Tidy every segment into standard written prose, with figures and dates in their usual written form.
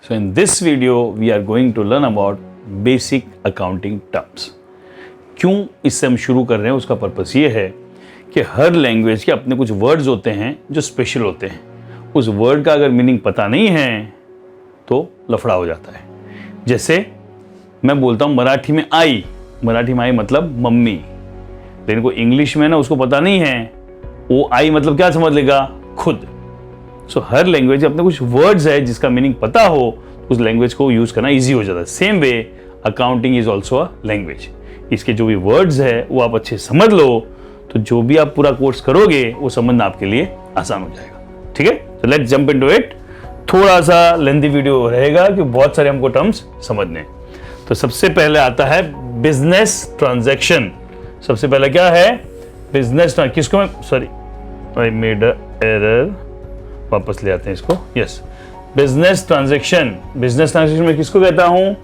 So in this video we are going to learn about basic accounting terms. क्यों इससे हम शुरू कर रहे हैं उसका पर्पस ये है कि हर लैंग्वेज के अपने कुछ वर्ड्स होते हैं जो स्पेशल होते हैं. उस वर्ड का अगर मीनिंग पता नहीं है तो लफड़ा हो जाता है. जैसे मैं बोलता हूँ मराठी में आई मतलब मम्मी, लेकिन कोई इंग्लिश में ना उसको पता नहीं है, वो आई मतलब क्या समझ लेगा, खुद. सो हर लैंग्वेज अपने कुछ वर्ड्स है जिसका मीनिंग पता हो, उस लैंग्वेज को यूज करना इजी हो जाता है. Same way accounting is also a language. इसके जो भी वर्ड्स है वो आप अच्छे समझ लो तो जो भी आप पूरा कोर्स करोगे वो समझना आपके लिए आसान हो जाएगा. ठीक है, तो लेट्स जंप इनटू इट. थोड़ा सा लेंथी वीडियो रहेगा क्योंकि बहुत सारे हमको टर्म्स समझने. तो सबसे पहले आता है बिजनेस ट्रांजैक्शन. सबसे पहले क्या है बिजनेस, किसको मैं आई मेड अ एरर, वापस ले आते हैं इसको. Yes, business transaction. Business transaction में किसको कहता हूं,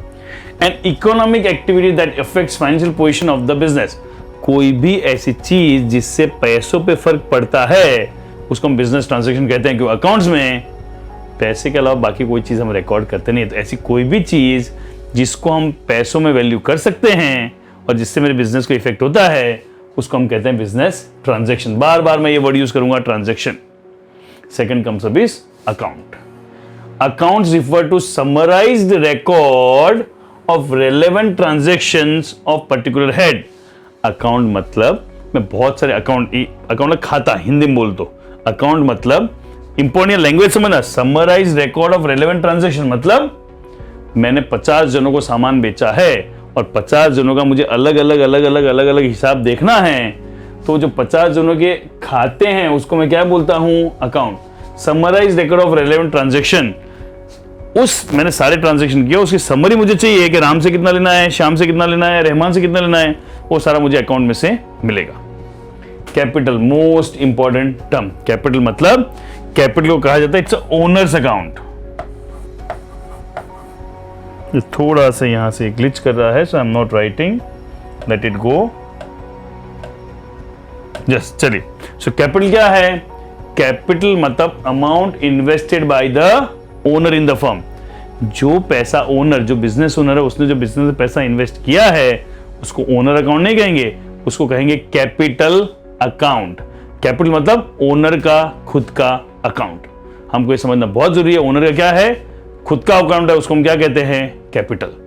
an economic activity that affects financial position of the business. कोई भी ऐसी चीज जिससे पैसों पे फर्क पड़ता है उसको हम बिजनेस ट्रांजैक्शन कहते हैं. क्योंकि अकाउंट्स में पैसे के अलावा बाकी कोई चीज हम रिकॉर्ड करते नहीं. तो ऐसी कोई भी चीज जिसको हम पैसों में वैल्यू कर सकते हैं और जिससे मेरे बिजनेस को इफेक्ट होता है उसको हम कहते हैं बिजनेस ट्रांजैक्शन. बार बार मैं ये वर्ड यूज करूंगा, transaction. Second comes up is account. Accounts refer to summarized record of relevant transactions of particular head. Account मतलब मैं बहुत सारे अकाउंट खाता हिंदी में बोल तो. अकाउंट मतलब इंपॉर्टेंट लैंग्वेज समझना. Summarise record of relevant transaction मतलब मैंने 50 जनों को सामान बेचा है और 50 जनों का मुझे अलग अलग हिसाब देखना है. तो जो 50 जनों के खाते हैं उसको मैं क्या बोलता हूं, account. Summarise record of relevant transaction, उस मैंने सारे ट्रांजैक्शन किया, उसकी समरी मुझे चाहिए कि राम से कितना लेना है, श्याम से कितना लेना है, रहमान से कितना लेना है, वो सारा मुझे अकाउंट में से मिलेगा. Capital, most important term. Capital मतलब कैपिटल को कहा जाता है इट्स ओनर्स अकाउंट. थोड़ा सा यहां से ग्लिच कर रहा है, so I am not writing, let it go. Yes, चलिए. सो कैपिटल क्या है, कैपिटल मतलब amount invested by the owner in the firm. जो पैसा ओनर, जो बिजनेस ओनर है, उसने जो बिजनेस में पैसा इन्वेस्ट किया है उसको ओनर अकाउंट नहीं कहेंगे, उसको कहेंगे कैपिटल अकाउंट. कैपिटल मतलब ओनर का खुद का अकाउंट. हमको ये समझना बहुत जरूरी है. ओनर का क्या है, खुद का अकाउंट है, उसको हम क्या कहते हैं, कैपिटल.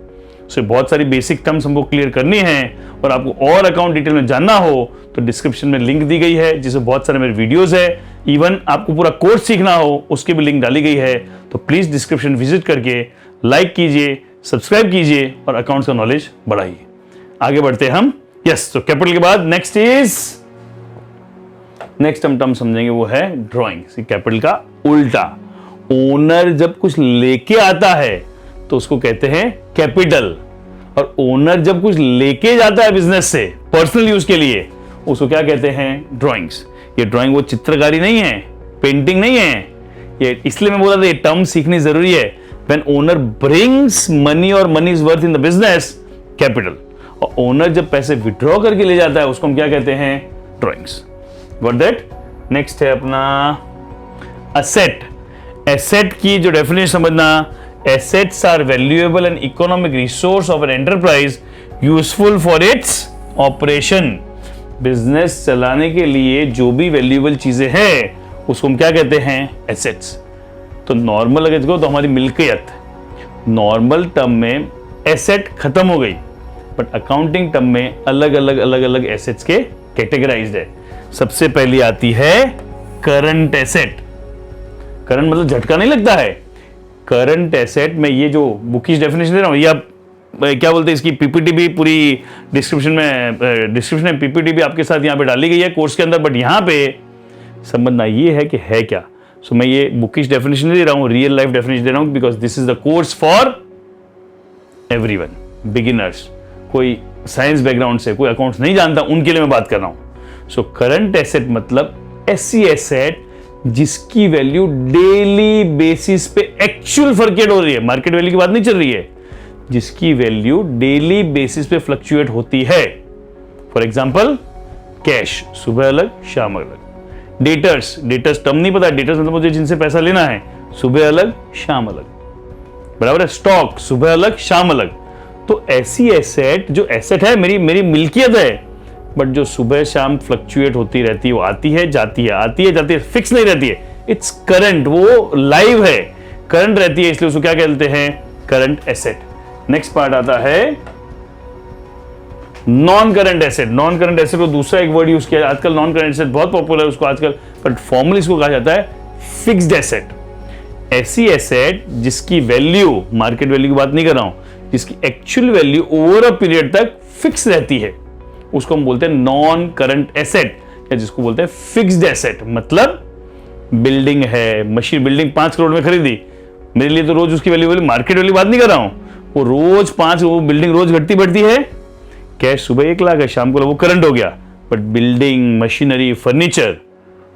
सो बहुत सारी बेसिक टर्म्स हमको क्लियर करनी है. और आपको और अकाउंट डिटेल में जानना हो तो डिस्क्रिप्शन में लिंक दी गई है जिसमें बहुत सारे मेरे वीडियोस है. इवन आपको पूरा कोर्स सीखना हो उसकी भी लिंक डाली गई है. तो प्लीज डिस्क्रिप्शन विजिट करके लाइक कीजिए, सब्सक्राइब कीजिए और अकाउंट्स का नॉलेज बढ़ाइए. आगे बढ़ते हैं हम. यस, तो कैपिटल के बाद नेक्स्ट हम टर्म समझेंगे वो है ड्रॉइंग. कैपिटल का उल्टा. ओनर जब कुछ लेके आता है तो उसको कहते हैं कैपिटल, और ओनर जब कुछ लेके जाता है बिजनेस से पर्सनल यूज के लिए उसको क्या कहते हैं, ड्राइंग्स. ये ड्राइंग वो चित्रकारी नहीं है, पेंटिंग नहीं है. ये इसलिए मैं बोला था ये टर्म सीखनी जरूरी है. व्हेन ओनर ब्रिंग्स मनी और money is worth in the business, capital. और ओनर जब पैसे विड्रॉ करके ले जाता है उसको हम क्या कहते हैं, ड्राइंग्स. Got that. नेक्स्ट है अपना असेट. एसेट की जो डेफिनेशन समझना, assets are valuable and economic resource of an enterprise useful for its operation. Business चलाने के लिए जो भी वैल्यूएबल चीजें हैं उसको हम क्या कहते हैं, एसेट्स. तो नॉर्मल अगर देखो तो हमारी मिल्कियत, नॉर्मल टर्म में एसेट खत्म हो गई, बट अकाउंटिंग टर्म में अलग अलग एसेट्स के कैटेगराइज्ड है. सबसे पहली आती है करंट एसेट. करंट मतलब झटका नहीं लगता है. करंट एसेट में ये जो बुकिश डेफिनेशन दे रहा हूं, ये आप क्या बोलते हैं, इसकी पीपीटी भी पूरी डिस्क्रिप्शन में पीपीटी भी आपके साथ यहाँ पे डाली गई है कोर्स के अंदर. बट यहाँ पे समझना ये है कि है क्या. सो मैं ये बुकिश डेफिनेशन दे रहा हूँ, रियल लाइफ डेफिनेशन दे रहा हूँ, because this is the course for everyone. Beginners, कोई साइंस बैकग्राउंड से, कोई अकाउंट्स नहीं जानता, उनके लिए मैं बात कर रहा हूँ. सो करंट एसेट मतलब ऐसी एसेट जिसकी वैल्यू डेली बेसिस पे एक्चुअल फ्लक्चुएट हो रही है, मार्केट वैल्यू की बात नहीं चल रही है, जिसकी वैल्यू डेली बेसिस पे फ्लक्चुएट होती है. फॉर एग्जांपल कैश, सुबह अलग शाम अलग. डेटर्स टर्म नहीं पता, डेटर्स मतलब मुझे जिनसे पैसा लेना है, सुबह अलग शाम अलग. बराबर है। स्टॉक सुबह अलग शाम अलग। तो ऐसी एसेट जो एसेट है मेरी मिल्कियत है, बट जो सुबह शाम फ्लक्चुएट होती रहती है, वो आती है जाती है, फिक्स नहीं रहती है। इट्स करंट, वो लाइव है, करंट रहती है, इसलिए उसको क्या कहते हैं? Current asset. नेक्स्ट पार्ट आता है non current asset. Non current asset को दूसरा एक वर्ड यूज किया आजकल, नॉन करंट एसेट बहुत पॉपुलर है उसको आजकल, बट फॉर्मली इसको कहा जाता है फिक्स्ड एसेट। ऐसी एसेट जिसकी वैल्यू, मार्केट वैल्यू की बात नहीं कर रहा हूं, जिसकी actual value over a period तक फिक्स रहती है, उसको हम बोलते हैं नॉन करंट एसेट, या जिसको बोलते हैं फिक्स्ड एसेट। मतलब बिल्डिंग है, मशीन, बिल्डिंग 5 करोड़ में खरीदी, मेरे लिए तो रोज उसकी वैल्यू मार्केट वैल्यू बात नहीं कर रहा हूं, वो रोज वो बिल्डिंग रोज घटती बढ़ती है, कैश सुबह 1 लाख है, शाम को वो करंट हो गया, बट बिल्डिंग, मशीनरी, फर्नीचर,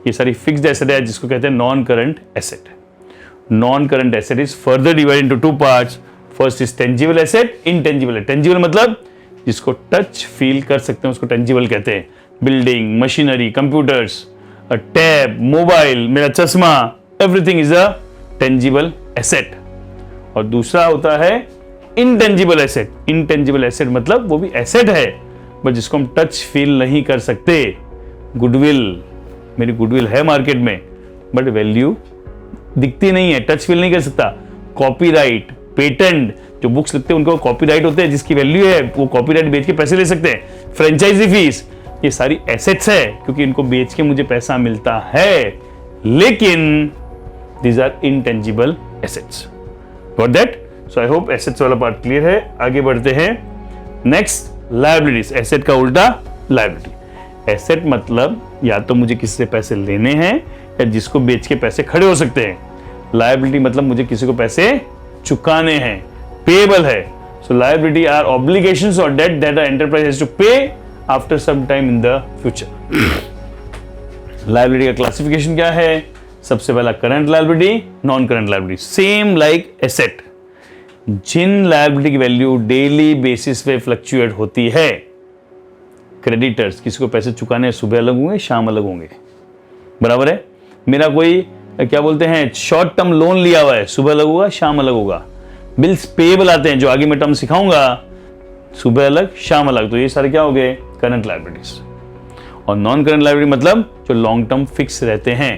ये सारी फिक्स्ड एसेट है, जिसको कहते हैं non current asset. Non current asset is further divide into 2 parts. First is tangible asset, intangible. Tangible मतलब जिसको टच फील कर सकते हैं उसको टेंजिबल कहते हैं। Building, machinery, computers, tab, mobile, मेरा चश्मा, everything is a tangible asset. और दूसरा होता है इनटेंजिबल एसेट। इनटेंजिबल एसेट मतलब वो भी एसेट है, बट जिसको हम टच फील नहीं कर सकते। गुडविल, मेरी गुडविल है मार्केट में, बट वैल्यू दिखती नहीं है, टच फील नहीं कर सकता। कॉपीराइट, पेटेंट, जो बुक्स लिखते हैं उनको कॉपीराइट होते हैं, जिसकी वैल्यू है, वो कॉपीराइट बेच के पैसे ले सकते हैं। फ्रेंचाइजी फीस, ये सारी एसेट्स है, क्योंकि इनको बेच के मुझे पैसा मिलता है, लेकिन these are intangible assets. Got that? So I hope assets वाला पार्ट क्लियर है। आगे बढ़ते हैं। Next, liabilities. एसेट का उल्टा लायबिलिटी। एसेट मतलब या तो मुझे किसी से पैसे लेने हैं या जिसको बेच के पैसे खड़े हो सकते हैं। लायबिलिटी मतलब मुझे किसी को पैसे चुकाने हैं, पेएबल है। सो लायबिलिटी आर ऑब्लिगेशंस और debt that a enterprise has to pay after some time in the future. Liability का क्लासिफिकेशन क्या है? सबसे पहला current liability, non current liability. Same like asset, जिन लायबिलिटी की वैल्यू डेली बेसिस पे fluctuate होती है। क्रेडिटर्स, किसी को पैसे चुकाने सुबह अलग होंगे, शाम अलग होंगे, बराबर है। मेरा कोई क्या बोलते हैं शॉर्ट टर्म लोन लिया हुआ है, सुबह अलग होगा, शाम अलग होगा। बिल्स पेएबल आते हैं, जो आगे मैं टर्म सिखाऊंगा, सुबह अलग, शाम अलग। तो ये सारे क्या हो गए? Current liabilities. और नॉन करंट लायबिलिटी मतलब जो लॉन्ग टर्म फिक्स रहते हैं।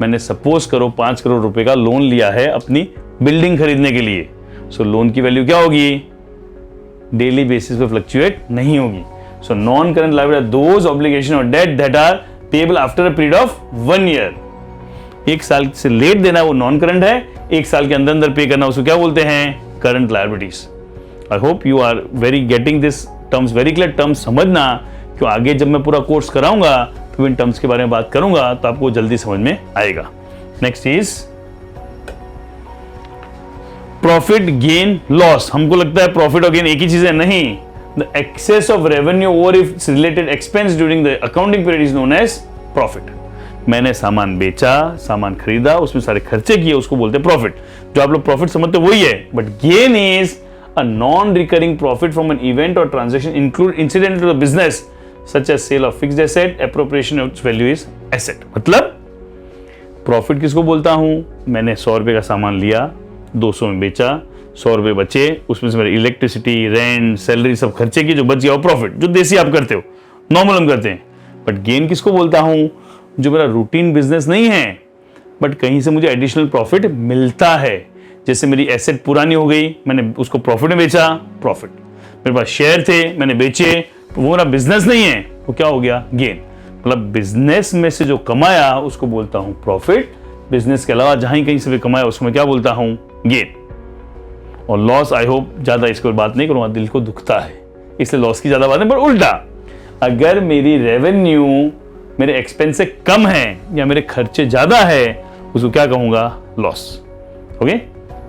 मैंने सपोज करो 5 करोड़ रुपए का लोन लिया है अपनी बिल्डिंग खरीदने के लिए। सो लोन की वैल्यू क्या होगी? डेली बेसिस पे फ्लक्चुएट नहीं होगी। So non current liability those obligation और debt that are payable after a period of 1 year. 1 साल से लेट देना वो नॉन करंट है, 1 साल के अंदर पे करना उसको क्या बोलते हैं? Current liabilities. I hope you are very getting this terms very clear. Terms समझना, क्यों आगे जब मैं पूरा कोर्स कराऊंगा तो इन टर्म्स के बारे में बात करूंगा तो आपको जल्दी समझ में आएगा। Next is profit, gain, loss. हमको लगता है प्रॉफिट और गेन एक ही चीज है, नहीं। The excess of revenue over its related expense during the accounting period is known as profit. मैंने सामान बेचा, सामान खरीदा, उसमें सारे खर्चे किए, उसको बोलते हैं प्रॉफिट। जो आप लोग प्रॉफिट समझते हो वही है। But gain is a non recurring profit from an event और transaction include incident to the business such as sale of fixed asset, appropriation of its value is asset. मतलब प्रॉफिट किसको बोलता हूं? मैंने 100 रुपए का सामान लिया, 200 में बेचा, 100 रुपए बचे, उसमें से मेरे इलेक्ट्रिसिटी, रेंट, सैलरी सब खर्चे की, जो बच गया वो प्रॉफिट, जो देसी आप करते हो, नॉर्मल हम करते हैं। बट गेन किसको बोलता हूं? जो मेरा रूटीन बिजनेस नहीं है, बट कहीं से मुझे एडिशनल प्रॉफिट मिलता है। जैसे मेरी एसेट पुरानी हो गई, मैंने उसको प्रॉफिट में बेचा, प्रॉफिट। मेरे पास शेयर थे, मैंने बेचे, वो मेरा बिजनेस नहीं है, वो क्या हो गया? गेन। मतलब बिजनेस में से जो कमाया उसको बोलता हूं प्रॉफिट, बिजनेस के अलावा जहां कहीं से भी कमाया उसको मैं क्या बोलता हूं? गेन। और लॉस, आई होप ज्यादा इसके ऊपर बात नहीं करूंगा, दिल को दुखता है इसलिए लॉस की ज्यादा बात नहीं। पर उल्टा, अगर मेरी रेवेन्यू मेरे एक्सपेंस से कम है या मेरे खर्चे ज्यादा है, उसको क्या कहूंगा? Loss. Okay,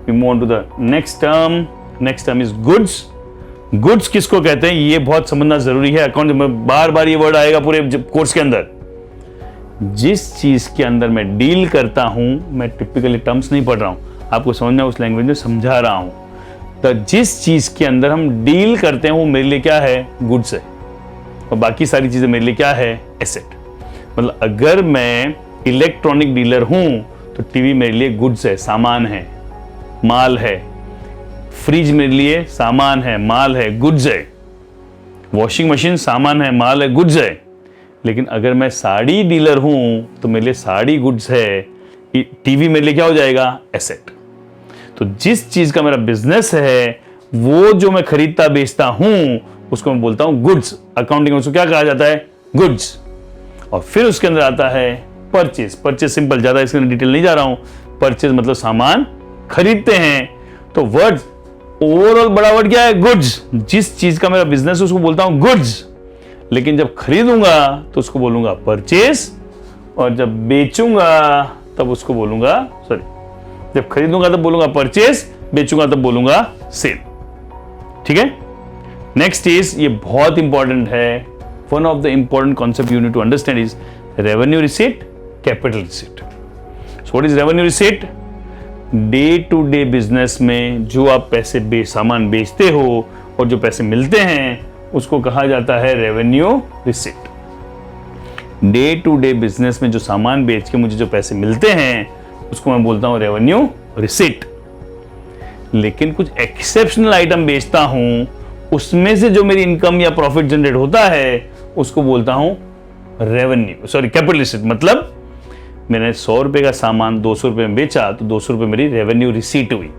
we move on to the next term. Next term is goods. Goods किसको कहते हैं ये बहुत समझना जरूरी है। अकाउंट में बार बार ये वर्ड आएगा पूरे कोर्स के अंदर। जिस चीज के अंदर मैं डील करता हूं, मैं टिपिकली टर्म्स नहीं पढ़ रहा हूं, आपको समझना उस लैंग्वेज में समझा रहा हूं। तो जिस चीज के अंदर हम डील करते हैं वो मेरे लिए क्या है? गुड्स है। और बाकी सारी चीजें मेरे लिए क्या है? एसेट। मतलब अगर मैं इलेक्ट्रॉनिक डीलर हूं तो टीवी मेरे लिए गुड्स है, सामान है, माल है। फ्रिज मेरे लिए सामान है, माल है, गुड्स है। वॉशिंग मशीन सामान है, माल है, गुड्स है। लेकिन अगर मैं साड़ी डीलर हूं तो मेरे लिए साड़ी गुड्स है, टीवी मेरे लिए क्या हो जाएगा, एसेट। तो जिस चीज का मेरा बिजनेस है वो जो मैं खरीदता बेचता हूं उसको मैं बोलता हूं गुड्स। अकाउंटिंग में उसको क्या कहा जाता है, गुड्स। और फिर उसके अंदर आता है परचेज। परचेज सिंपल, ज्यादा इसके अंदर डिटेल नहीं जा रहा हूं। परचेज मतलब सामान खरीदते हैं। तो वर्ड ओवरऑल बड़ा वर्ड क्या है, गुड्स। जिस चीज का मेरा बिजनेस है उसको बोलता हूं गुड्स। लेकिन जब खरीदूंगा तो उसको बोलूंगा परचेज, और जब बेचूंगा तब उसको बोलूंगा, सॉरी, जब खरीदूंगा तब बोलूंगा परचेज, बेचूंगा तब बोलूंगा सेल। ठीक है। नेक्स्ट इज, ये बहुत इंपॉर्टेंट है, one of the important concept you need to understand is revenue receipt, capital receipt. So what is revenue receipt? Day to day business में जो आप पैसे सामान बेचते हो और जो पैसे मिलते हैं उसको कहा जाता है revenue receipt. Day to day business में जो सामान बेच के मुझे जो पैसे मिलते हैं उसको मैं बोलता हूं रेवेन्यू रिसीट। लेकिन कुछ एक्सेप्शनल आइटम बेचता हूं, उसमें से जो मेरी इनकम या प्रॉफिट जनरेट होता है उसको बोलता हूं रेवेन्यू, सॉरी, कैपिटल रिसीट। मतलब मैंने 100 रुपए का सामान 200 रुपए में बेचा तो 200 रुपए मेरी रेवेन्यू रिसीट हुई।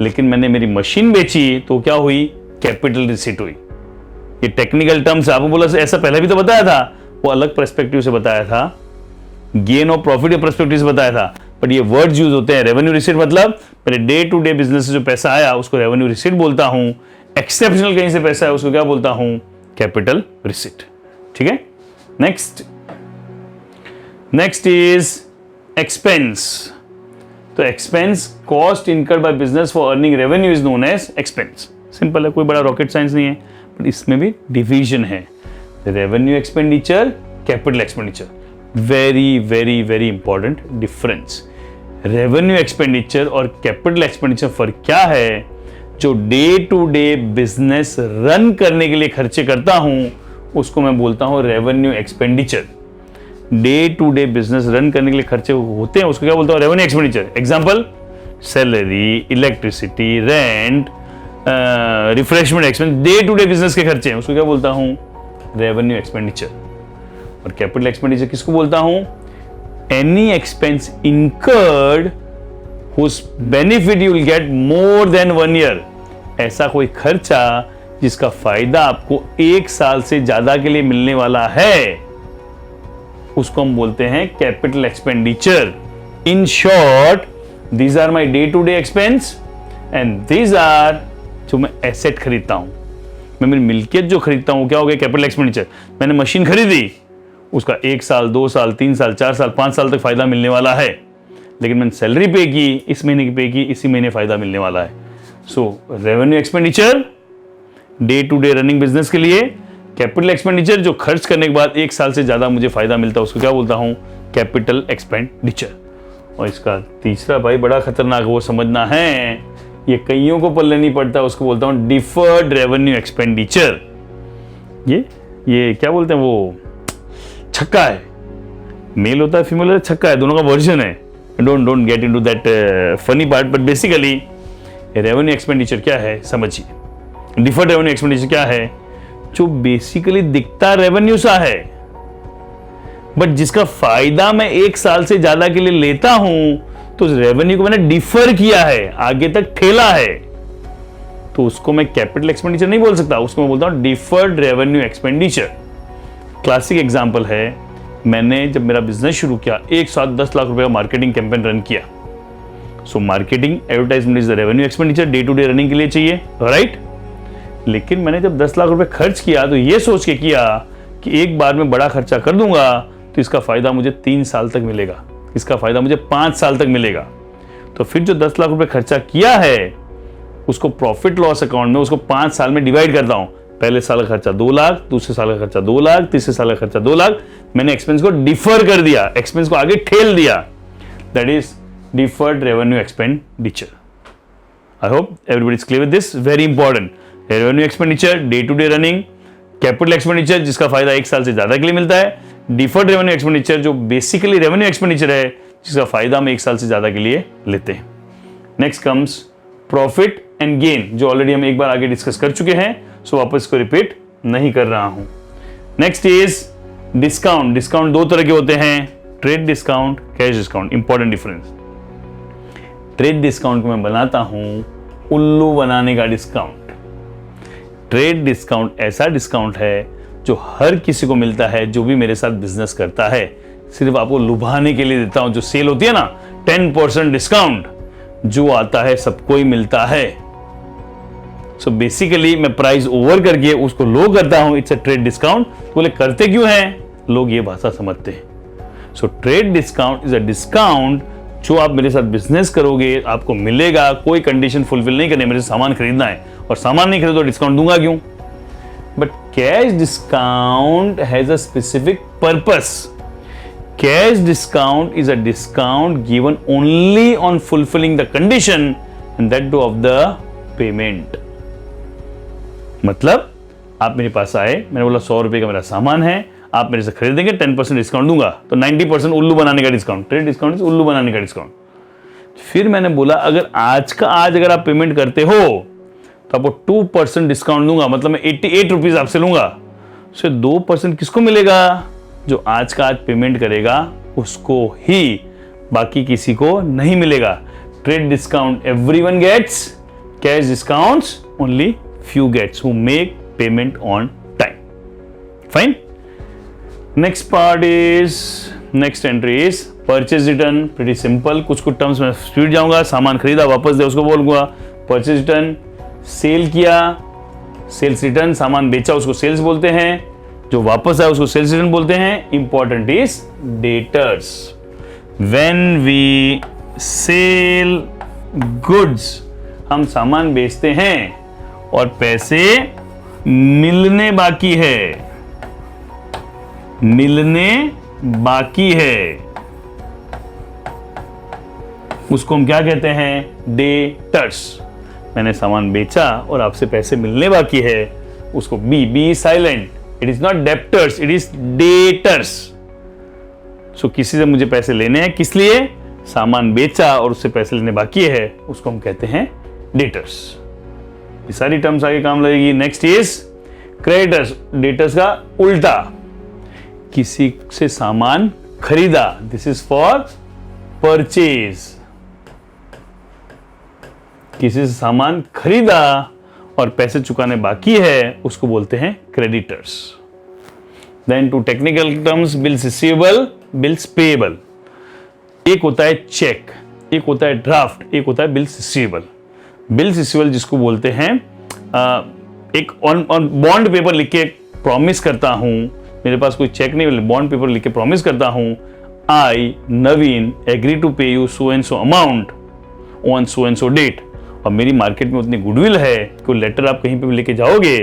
लेकिन मैंने मेरी मशीन बेची तो क्या हुई, कैपिटल रिसीट हुई। ये टेक्निकल टर्म्स आपको बोला ऐसा पहले भी तो बताया था, वो अलग पर्सपेक्टिव से बताया था, गेन और प्रॉफिट के पर्सपेक्टिव से बताया था। बट ये वर्ड्स यूज होते हैं। रेवेन्यू रिसीट मतलब मेरे डे टू डे बिजनेस से जो पैसा आया उसको रेवेन्यू रिसीट बोलता हूं। एक्सेप्शनल कहीं से पैसा है उसको क्या बोलता हूं, कैपिटल रिसीट। ठीक है। Next is expense. तो expense, cost incurred by business for earning revenue is known as expense. Simple है, कोई बड़ा रॉकेट साइंस नहीं है, बट इसमें भी डिवीजन है, revenue expenditure, capital expenditure. Very very very important difference. Revenue expenditure और कैपिटल एक्सपेंडिचर फर्क क्या है? जो day to day business run करने के लिए खर्चे करता हूं उसको मैं बोलता हूं revenue expenditure. Day to day business run करने के लिए खर्चे होते हैं उसको क्या बोलता हूं, revenue expenditure. Example, salary, electricity, rent, refreshment expense, day to day business के खर्चे हैं, उसको क्या बोलता हूं, रेवेन्यू एक्सपेंडिचर। और कैपिटल एक्सपेंडिचर किसको बोलता हूं, any expense incurred whose benefit you will get more than 1 year। ऐसा कोई खर्चा जिसका फायदा आपको 1 साल से ज्यादा के लिए मिलने वाला है उसको हम बोलते हैं capital expenditure. In short, these are my day to day expense and these are जो मैं एसेट खरीदता हूं, मैं मेरी मिल्कियत जो खरीदता हूं, क्या हो गया, कैपिटल एक्सपेंडिचर। मैंने मशीन खरीदी, उसका 1 साल, 2 साल, 3 साल, 4 साल, 5 साल तक फायदा मिलने वाला है। लेकिन मैंने सैलरी पे की, इस महीने की पे की, इसी महीने फायदा मिलने वाला है। So revenue expenditure day to day running business के लिए, कैपिटल एक्सपेंडिचर जो खर्च करने के बाद 1 साल से ज्यादा मुझे फायदा मिलता है उसको क्या बोलता हूं, कैपिटल एक्सपेंडिचर। और इसका तीसरा भाई बड़ा खतरनाक, वो समझना है, ये कईयों को पल्ले नहीं पड़ता, उसको बोलता हूं डिफर्ड रेवेन्यू एक्सपेंडिचर। ये क्या बोलते हैं, वो छक्का है, मेल होता है, फीमेल होता है, छक्का है, दोनों का वर्जन है। Don't get into that funny part, but basically revenue expenditure क्या है समझिए। डिफर्ड रेवेन्यू एक्सपेंडिचर क्या है, जो बेसिकली दिखता रेवेन्यू सा है बट जिसका फायदा मैं 1 साल से ज्यादा के लिए लेता हूं, तो उस रेवेन्यू को मैंने डिफर किया है, आगे तक ठेला है, तो उसको मैं कैपिटल एक्सपेंडिचर नहीं बोल सकता, उसको मैं बोलता हूं deferred revenue expenditure. Classic example है, मैंने जब मेरा बिजनेस शुरू किया, एक साथ 10 लाख रुपए का मार्केटिंग कैंपेन रन किया। So marketing, advertisement is the revenue expenditure, day to day running के लिए चाहिए, राइट। लेकिन मैंने जब 10 लाख रुपए खर्च किया तो ये सोच के किया कि एक बार में बड़ा खर्चा कर दूंगा तो इसका फायदा मुझे 3 साल तक मिलेगा, इसका फायदा मुझे 5 साल तक मिलेगा। तो फिर जो 10 लाख रुपए खर्चा किया है उसको प्रॉफिट लॉस अकाउंट में उसको 5 साल में डिवाइड करता हूं। पहले साल का खर्चा 2 लाख, दूसरे साल का खर्चा 2 लाख, तीसरे साल का खर्चा 2 लाख। मैंने एक्सपेंस को डिफर कर दिया, एक्सपेंस को आगे ठेल दिया। That is deferred revenue expenditure. I hope everybody is clear with this, very important. Revenue expenditure day to day running, capital expenditure जिसका फायदा 1 साल से ज्यादा के लिए मिलता है, डिफर्ड रेवेन्यू एक्सपेंडिचर जो बेसिकली रेवेन्यू एक्सपेंडिचर है जिसका फायदा हम 1 साल से ज्यादा के लिए लेते हैं। Next comes profit and gain, जो ऑलरेडी हम एक बार आगे डिस्कस कर चुके हैं, सो वापस को रिपीट नहीं कर रहा हूं। Next is discount. डिस्काउंट दो तरह के होते हैं, trade discount, cash discount. Important difference, trade discount को मैं बनाता हूं उल्लू बनाने का डिस्काउंट। ट्रेड डिस्काउंट ऐसा डिस्काउंट है जो हर किसी को मिलता है जो भी मेरे साथ बिजनेस करता है, सिर्फ आपको लुभाने के लिए देता हूं। जो सेल होती है ना, 10% डिस्काउंट जो आता है सबको ही मिलता है। सो बेसिकली मैं प्राइस ओवर करके उसको लो करता हूं, इट्स अ ट्रेड डिस्काउंट। बोले करते क्यों हैं, लोग ये भाषा समझते हैं। So trade discount is a discount जो आप मेरे साथ बिजनेस करोगे आपको मिलेगा, कोई कंडीशन फुलफिल नहीं करनी, मेरे से सामान खरीदना है और सामान नहीं खरीदो तो डिस्काउंट दूंगा क्यों। But cash discount has a specific purpose. Cash discount is a discount given only on fulfilling the condition and that two of the payment. मतलब आप मेरे पास आए, मैंने बोला 100 रुपए का मेरा सामान है, आप मेरे से खरीदेंगे 10% डिस्काउंट दूंगा, तो 90% उल्लू बनाने का डिस्काउंट। ट्रेड डिस्काउंट से उल्लू बनाने का डिस्काउंट। फिर मैंने बोला अगर आज का आज अगर आप पेमेंट करते हो तो आपको 2% डिस्काउंट दूंगा, मतलब मैं 88 रुपीज आपसे लूंगा। सो 2% किसको मिलेगा, जो आज का आज पेमेंट करेगा उसको ही, बाकी किसी को नहीं मिलेगा। Trade discount everyone gets, cash discounts only few gets who make payment on time. Fine. Next entry is purchase return. Pretty simple. कुछ टर्म्स में स्पीड जाऊंगा। सामान खरीदा वापस दे उसको बोलूंगा परचेज रिटर्न। सेल किया सेल्स रिटर्न, सामान बेचा उसको सेल्स बोलते हैं, जो वापस आया उसको सेल्स रिटर्न बोलते हैं। Important is debtors. When we sell goods, हम सामान बेचते हैं और पैसे मिलने बाकी है, उसको हम क्या कहते हैं, डेटर्स। मैंने सामान बेचा और आपसे पैसे मिलने बाकी है, उसको B silent, it is not debtors, it is debtors. So किसी से मुझे पैसे लेने हैं, किस लिए, सामान बेचा और उससे पैसे लेने बाकी है, उसको हम कहते हैं डेटर्स। ये सारी टर्म्स आगे काम लगेगी। Next is creditors. डेटर्स का उल्टा, किसी से सामान खरीदा, दिस इज फॉर परचेज। किसी से सामान खरीदा और पैसे चुकाने बाकी है, उसको बोलते हैं creditors. Then two technical terms, bills receivable, bills payable. एक होता है चेक, एक होता है ड्राफ्ट, एक होता है बिल्स रिसीवेबल। बिल्स रिसीवेबल जिसको बोलते हैं, एक ऑन बॉन्ड पेपर लिख के प्रॉमिस करता हूं, मेरे पास कोई चेक नहीं, बॉन्ड पेपर लिख के प्रॉमिस करता हूं, I Naveen agree to pay you so and so amount on so and so date. और मेरी मार्केट में उतनी गुडविल है कि लेटर आप कहीं पे भी लेके जाओगे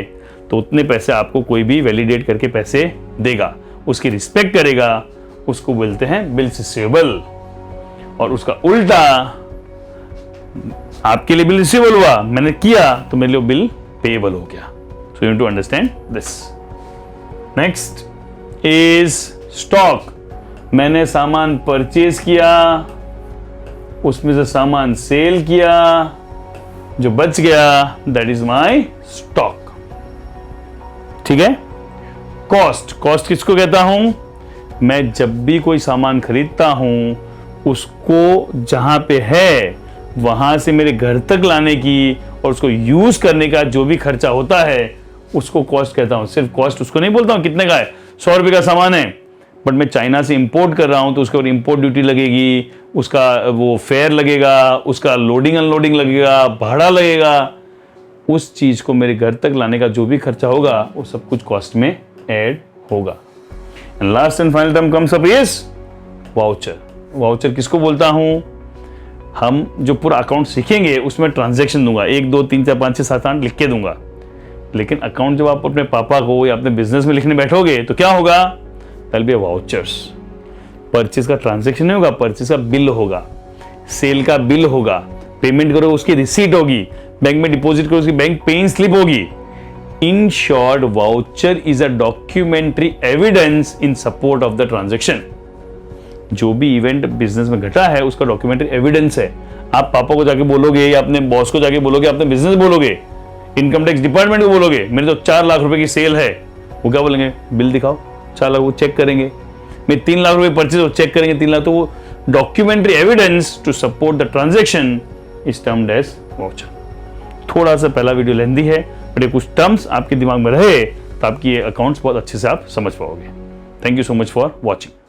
तो उतने पैसे आपको कोई भी वैलिडेट करके पैसे देगा, उसकी रिस्पेक्ट करेगा, उसको बोलते हैं बिल्स रिसीवेबल। और उसका उल्टा, आपके लिए बिल रिसीवेबल हुआ, मैंने किया तो मेरे लिए बिल पेएबल हो गया। So you need to understand this. Next is stock. मैंने सामान परचेज किया, उसमें से सामान सेल किया, जो बच गया दैट इज माय स्टॉक। ठीक है। कॉस्ट, कॉस्ट किसको कहता हूं, मैं जब भी कोई सामान खरीदता हूं उसको जहां पे है वहां से मेरे घर तक लाने की और उसको यूज करने का जो भी खर्चा होता है उसको कॉस्ट कहता हूं। सिर्फ कॉस्ट उसको नहीं बोलता हूं कितने का है, 100 रुपए का सामान है बट मैं चाइना से इंपोर्ट कर रहा हूं तो उसके ऊपर इंपोर्ट ड्यूटी लगेगी, उसका वो फेयर लगेगा, उसका लोडिंग अनलोडिंग लगेगा, भाड़ा लगेगा। उस चीज को मेरे घर तक लाने का जो भी खर्चा होगा वो सब कुछ कॉस्ट में ऐड होगा। And last and final term comes up is voucher. Voucher किसको बोलता हूं, हम जो पूरा अकाउंट सीखेंगे उसमें ट्रांजैक्शन दूंगा, 1 2 3 4 5 6 7 8 लिख के दूंगा। लेकिन अकाउंट जब आप अपने पापा को या अपने बिजनेस में लिखने बैठोगे तो क्या होगा, दैट बी वाउचर्स। परचेज का ट्रांजैक्शन नहीं होगा, परचेज का बिल होगा, सेल का बिल होगा, पेमेंट करोगे उसकी रिसीट होगी, बैंक में डिपॉजिट करोगे उसकी बैंक पेइंग स्लिप होगी। In short, voucher is a documentary evidence in support of the transaction. जो भी इवेंट बिजनेस में घटा है उसका डॉक्यूमेंट्री एविडेंस है। आप पापा को जाके बोलोगे या अपने बॉस को जाके बोलोगे, अपने बिजनेस बोलोगे, इनकम टैक्स डिपार्टमेंट को बोलोगे मेरे तो 4 लाख रुपए की सेल है, वो क्या बोलेंगे, बिल दिखाओ 4 लाख, वो चेक करेंगे। मैं 3 लाख रुपए परचेज, वो चेक करेंगे 3 लाख, तो वो documentary evidence to support the transaction is termed as voucher. थोड़ा सा पहला वीडियो लेंदी है, बट ये कुछ टर्म्स आपके दिमाग में रहे तो आपकी ये अकाउंट्स बहुत अच्छे से आप समझ पाओगे। Thank you so much for watching.